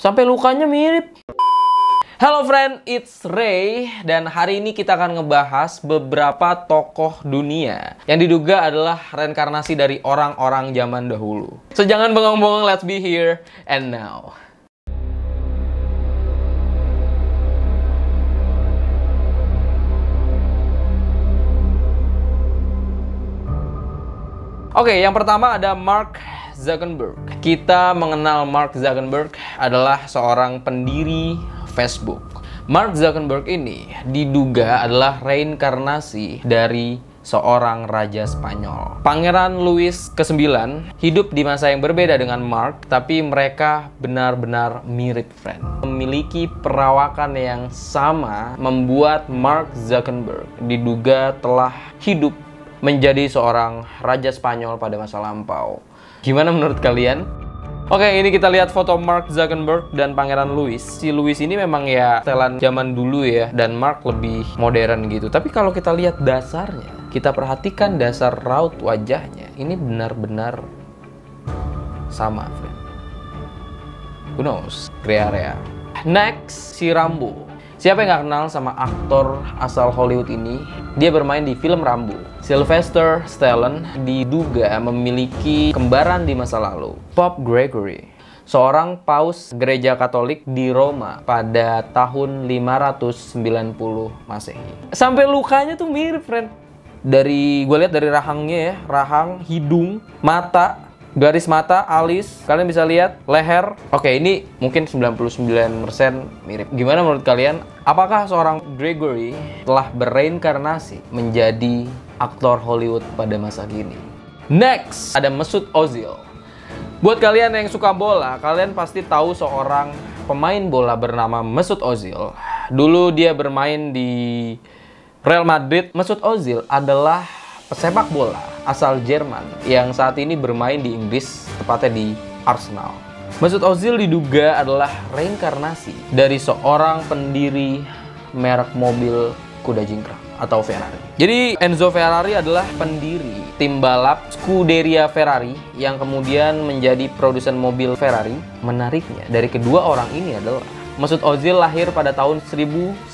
Sampai lukanya mirip. Hello friend, it's Ray. Dan hari ini kita akan ngebahas beberapa tokoh dunia yang diduga adalah reinkarnasi dari orang-orang zaman dahulu. So jangan bengong-bengong, let's be here and now. Oke, yang pertama ada Mark Zuckerberg. Kita mengenal Mark Zuckerberg adalah seorang pendiri Facebook. Mark Zuckerberg ini diduga adalah reinkarnasi dari seorang raja Spanyol. Pangeran Louis ke-9 hidup di masa yang berbeda dengan Mark, tapi mereka benar-benar mirip, friend. Memiliki perawakan yang sama membuat Mark Zuckerberg diduga telah hidup menjadi seorang raja Spanyol pada masa lampau. Gimana menurut kalian? Oke, ini kita lihat foto Mark Zuckerberg dan Pangeran Louis. Si Louis ini memang ya setelan zaman dulu ya, dan Mark lebih modern gitu. Tapi kalau kita lihat dasarnya, kita perhatikan dasar raut wajahnya, ini benar-benar sama, friend. Who knows? Area. Next, si Rambo. Siapa yang gak kenal sama aktor asal Hollywood ini? Dia bermain di film Rambo. Sylvester Stallone diduga memiliki kembaran di masa lalu. Pope Gregory, seorang paus gereja Katolik di Roma pada tahun 590 Masehi. Sampai lukanya tuh mirip, friend. Gue lihat dari rahangnya ya, rahang, hidung, mata, garis mata, alis, kalian bisa lihat, leher. Oke, ini mungkin 99% mirip. Gimana menurut kalian? Apakah seorang Gregory telah bereinkarnasi menjadi aktor Hollywood pada masa kini? Next, ada Mesut Ozil. Buat kalian yang suka bola, kalian pasti tahu seorang pemain bola bernama Mesut Ozil. Dulu dia bermain di Real Madrid. Mesut Ozil adalah pesepak bola asal Jerman yang saat ini bermain di Inggris, tepatnya di Arsenal. Mesut Ozil diduga adalah reinkarnasi dari seorang pendiri merek mobil kuda jingkrang atau Ferrari. Jadi Enzo Ferrari adalah pendiri tim balap Scuderia Ferrari yang kemudian menjadi produsen mobil Ferrari. Menariknya, dari kedua orang ini adalah Mesut Ozil lahir pada tahun 1988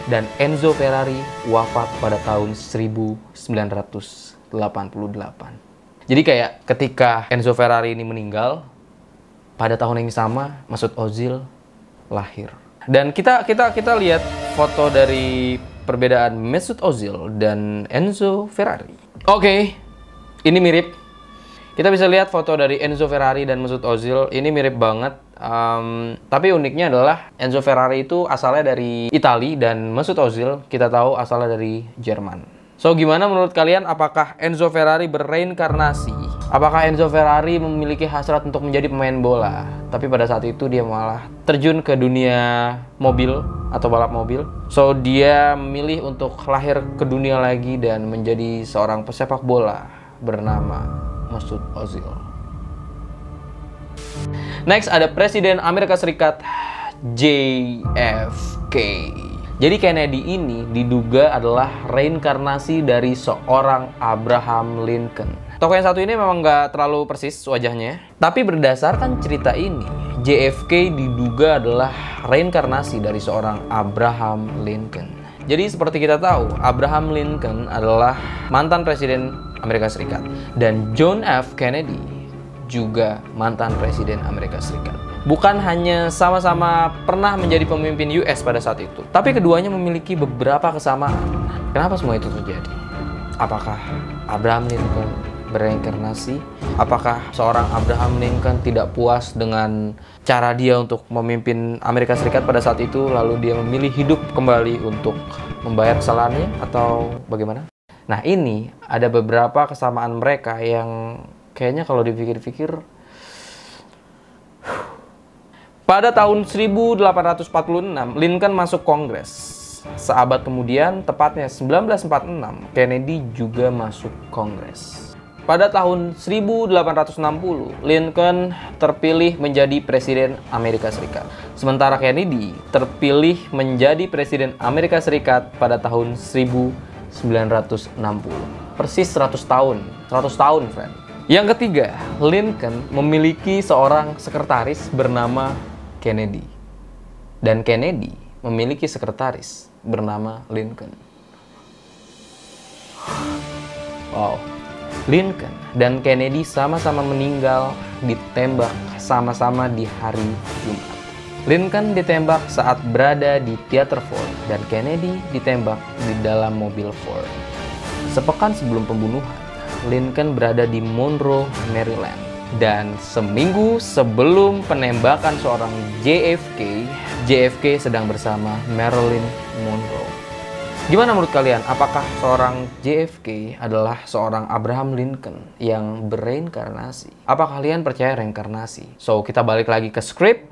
dan Enzo Ferrari wafat pada tahun 1988. Jadi kayak ketika Enzo Ferrari ini meninggal, pada tahun yang sama Mesut Ozil lahir. Dan kita lihat foto dari perbedaan Mesut Ozil dan Enzo Ferrari. Oke, ini mirip. Kita bisa lihat foto dari Enzo Ferrari dan Mesut Ozil, ini mirip banget. Tapi uniknya adalah Enzo Ferrari itu asalnya dari Italia dan Mesut Ozil kita tahu asalnya dari Jerman. So, gimana menurut kalian? Apakah Enzo Ferrari berreinkarnasi? Apakah Enzo Ferrari memiliki hasrat untuk menjadi pemain bola? Tapi pada saat itu dia malah terjun ke dunia mobil atau balap mobil. So, dia memilih untuk lahir ke dunia lagi dan menjadi seorang pesepak bola bernama Mesut Ozil. Next, ada Presiden Amerika Serikat JFK. Jadi Kennedy ini diduga adalah reinkarnasi dari seorang Abraham Lincoln. Tokoh yang satu ini memang nggak terlalu persis wajahnya. Tapi berdasarkan cerita ini, JFK diduga adalah reinkarnasi dari seorang Abraham Lincoln. Jadi seperti kita tahu, Abraham Lincoln adalah mantan Presiden Amerika Serikat. Dan John F. Kennedy juga mantan Presiden Amerika Serikat. Bukan hanya sama-sama pernah menjadi pemimpin US pada saat itu, tapi keduanya memiliki beberapa kesamaan. Kenapa semua itu terjadi? Apakah Abraham Lincoln bereinkarnasi? Apakah seorang Abraham Lincoln tidak puas dengan cara dia untuk memimpin Amerika Serikat pada saat itu, lalu dia memilih hidup kembali untuk membayar kesalahannya, atau bagaimana? Nah, ini ada beberapa kesamaan mereka yang kayaknya kalau dipikir-pikir. Pada tahun 1846, Lincoln masuk Kongres. Seabad kemudian, tepatnya 1946, Kennedy juga masuk Kongres. Pada tahun 1860, Lincoln terpilih menjadi Presiden Amerika Serikat. Sementara Kennedy terpilih menjadi Presiden Amerika Serikat pada tahun 1960. Persis 100 tahun. 100 tahun, friend. Yang ketiga, Lincoln memiliki seorang sekretaris bernama Kennedy. Dan Kennedy memiliki sekretaris bernama Lincoln. Wow. Lincoln dan Kennedy sama-sama meninggal ditembak sama-sama di hari Jumat. Lincoln ditembak saat berada di teater Ford dan Kennedy ditembak di dalam mobil Ford. Sepekan sebelum pembunuhan, Lincoln berada di Monroe, Maryland. Dan seminggu sebelum penembakan seorang JFK sedang bersama Marilyn Monroe. Gimana menurut kalian? Apakah seorang JFK adalah seorang Abraham Lincoln yang bereinkarnasi? Apa kalian percaya reinkarnasi? So, kita balik lagi ke skrip.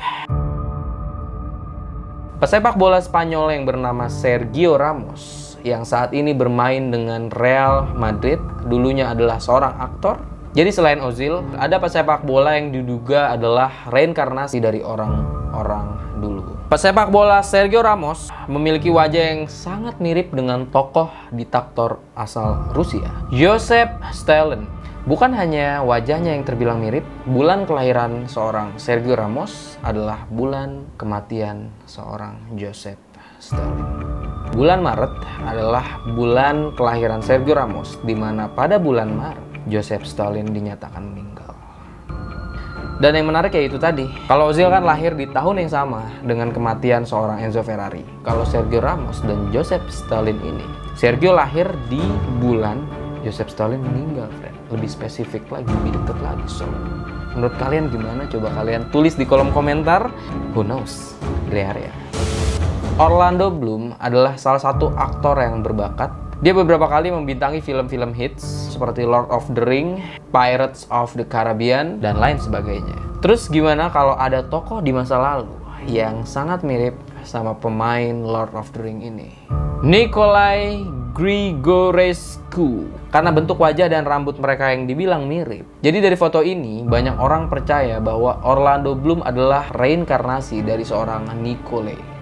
Pesepak bola Spanyol yang bernama Sergio Ramos yang saat ini bermain dengan Real Madrid dulunya adalah seorang aktor. Jadi selain Ozil, ada pesepak bola yang diduga adalah reinkarnasi dari orang-orang dulu. Pesepak bola Sergio Ramos memiliki wajah yang sangat mirip dengan tokoh diktator asal Rusia, Joseph Stalin. Bukan hanya wajahnya yang terbilang mirip, bulan kelahiran seorang Sergio Ramos adalah bulan kematian seorang Joseph Stalin. Bulan Maret adalah bulan kelahiran Sergio Ramos, di mana pada bulan Maret Joseph Stalin dinyatakan meninggal. Dan yang menarik ya itu tadi, kalau Ozil kan lahir di tahun yang sama dengan kematian seorang Enzo Ferrari. Kalau Sergio Ramos dan Joseph Stalin ini, Sergio lahir di bulan, Joseph Stalin meninggal, friend. Lebih spesifik lagi, lebih dekat lagi. So, menurut kalian gimana? Coba kalian tulis di kolom komentar. Who knows? Gray area. Orlando Bloom adalah salah satu aktor yang berbakat. Dia beberapa kali membintangi film-film hits seperti Lord of the Ring, Pirates of the Caribbean, dan lain sebagainya. Terus gimana kalau ada tokoh di masa lalu yang sangat mirip sama pemain Lord of the Ring ini? Nikolai Grigorescu. Karena bentuk wajah dan rambut mereka yang dibilang mirip. Jadi dari foto ini, banyak orang percaya bahwa Orlando Bloom adalah reinkarnasi dari seorang Nikolai.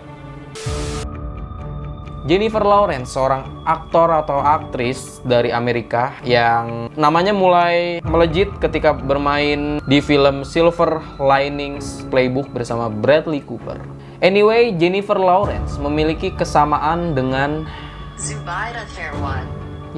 Jennifer Lawrence, seorang aktor atau aktris dari Amerika yang namanya mulai melejit ketika bermain di film Silver Linings Playbook bersama Bradley Cooper. Anyway, Jennifer Lawrence memiliki kesamaan dengan Zubaida Tarwat.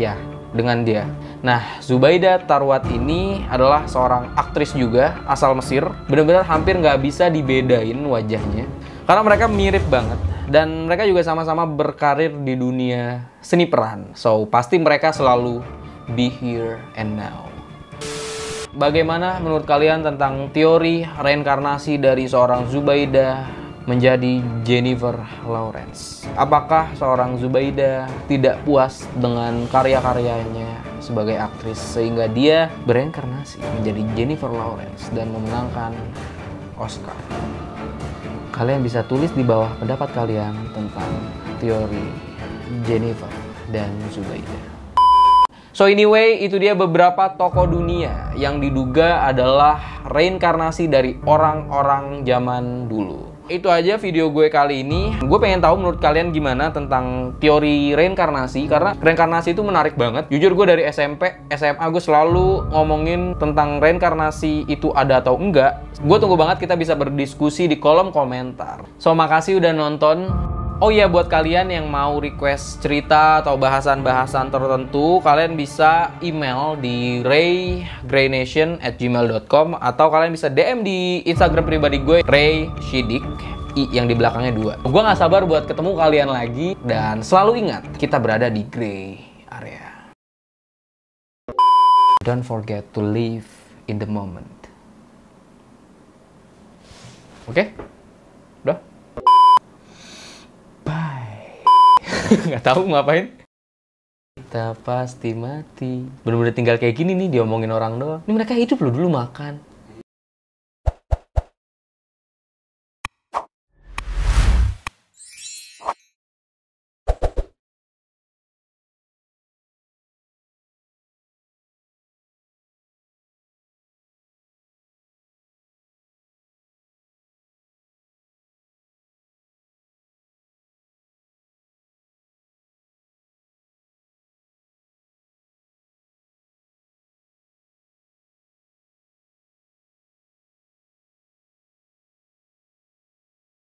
Ya, dengan dia. Nah, Zubaida Tarwat ini adalah seorang aktris juga asal Mesir. Benar-benar hampir nggak bisa dibedain wajahnya. Karena mereka mirip banget. Dan mereka juga sama-sama berkarir di dunia seni peran. So, pasti mereka selalu be here and now. Bagaimana menurut kalian tentang teori reinkarnasi dari seorang Zubaida menjadi Jennifer Lawrence? Apakah seorang Zubaida tidak puas dengan karya-karyanya sebagai aktris sehingga dia bereinkarnasi menjadi Jennifer Lawrence dan memenangkan Oscar? Kalian bisa tulis di bawah pendapat kalian tentang teori Jennifer dan Zubaida. So anyway, itu dia beberapa tokoh dunia yang diduga adalah reinkarnasi dari orang-orang zaman dulu. Itu aja video gue kali ini. Gue pengen tahu menurut kalian gimana tentang teori reinkarnasi. Karena reinkarnasi itu menarik banget. Jujur gue dari SMP, SMA gue selalu ngomongin tentang reinkarnasi itu ada atau enggak. Gue tunggu banget kita bisa berdiskusi di kolom komentar. So makasih udah nonton. Oh iya, buat kalian yang mau request cerita atau bahasan-bahasan tertentu, kalian bisa email di raygraynation@gmail.com atau kalian bisa DM di Instagram pribadi gue, Ray Shidik, I yang di belakangnya 2. Gue gak sabar buat ketemu kalian lagi, dan selalu ingat, kita berada di Gray Area. Don't forget to live in the moment. Oke? Udah? Nggak tahu ngapain. Kita pasti mati. Bener-bener tinggal kayak gini nih, diomongin orang doang. Ini mereka hidup loh, dulu makan.